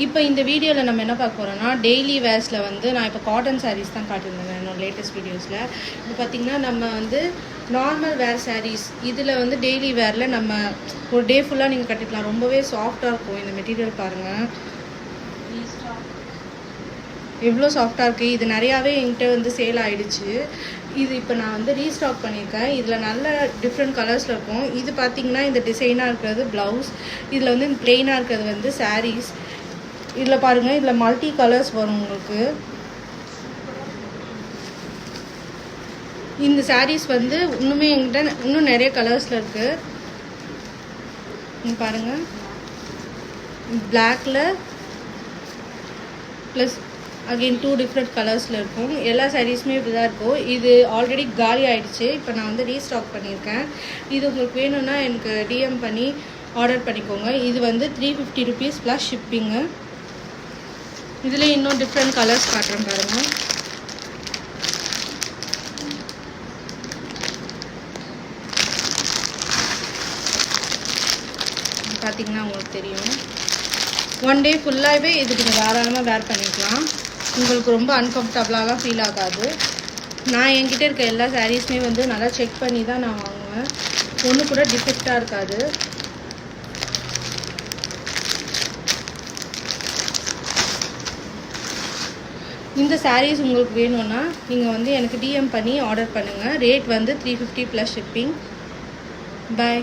இப்போ இந்த வீடியோவில் நம்ம என்ன பார்க்க போகிறோம்னா டெய்லி வேர்ஸில் வந்து நான் இப்போ காட்டன் சாரீஸ் தான் காட்டியிருந்தேன் என்னோட லேட்டஸ்ட் வீடியோஸில். இப்போ பார்த்திங்கன்னா நம்ம வந்து நார்மல் வேர் சாரீஸ் இதில் வந்து டெய்லி வேரில் நம்ம ஒரு டே ஃபுல்லாக நீங்கள் கட்டிக்கலாம். ரொம்பவே சாஃப்டாக இருக்கும். இந்த மெட்டீரியல் பாருங்கள் எவ்வளோ சாஃப்டாக இருக்குது. இது நிறையாவே என்கிட்ட வந்து சேல் ஆகிடுச்சு. இது இப்போ நான் வந்து ரீஸ்டாக் பண்ணியிருக்கேன். இதில் நல்ல டிஃப்ரெண்ட் கலர்ஸில் இருக்கும். இது பார்த்திங்கன்னா இந்த டிசைனாக இருக்கிறது ப்ளவுஸ், இதில் வந்து ப்ளெயினாக இருக்கிறது வந்து சாரீஸ். இதில் பாருங்கள், இதில் மல்டி கலர்ஸ் வரும் உங்களுக்கு. இந்த சாரீஸ் வந்து இன்னுமே எங்கிட்ட இன்னும் நிறைய கலர்ஸில் இருக்குது. பாருங்கள், பிளாக்ல ப்ளஸ் அகெயின் 2 டிஃப்ரெண்ட் கலர்ஸில் இருக்கும். எல்லா சாரீஸுமே இப்படி தான் இருக்கும். இது ஆல்ரெடி காலி ஆகிடுச்சு. இப்போ நான் வந்து ரீஸ்டாக் பண்ணியிருக்கேன். இது உங்களுக்கு வேணும்னா எனக்கு டிஎம் பண்ணி ஆர்டர் பண்ணிக்கோங்க. இது வந்து 350 rupees ப்ளஸ் ஷிப்பிங்கு. இதில் இன்னும் டிஃப்ரெண்ட் கலர்ஸ் காட்டுறேன் பாருங்கள். பார்த்திங்கன்னா உங்களுக்கு தெரியும். ஒன் டே ஃபுல்லாகவே இது நீங்கள் தாராளமாக வேர் பண்ணிக்கலாம். உங்களுக்கு ரொம்ப அன்கம்ஃபர்டபுளாக ஃபீல் ஆகாது. நான் என்கிட்ட இருக்க எல்லா சாரீஸுமே வந்து நல்லா செக் பண்ணி தான் நான் வாங்குவேன். ஒன்று கூட டிஃபெக்டாக இருக்காது. இந்த சாரீஸ் உங்களுக்கு வேணும்னா நீங்கள் வந்து எனக்கு டிஎம் பண்ணி ஆர்டர் பண்ணுங்கள். ரேட் வந்து 350 ப்ளஸ் ஷிப்பிங். பாய்.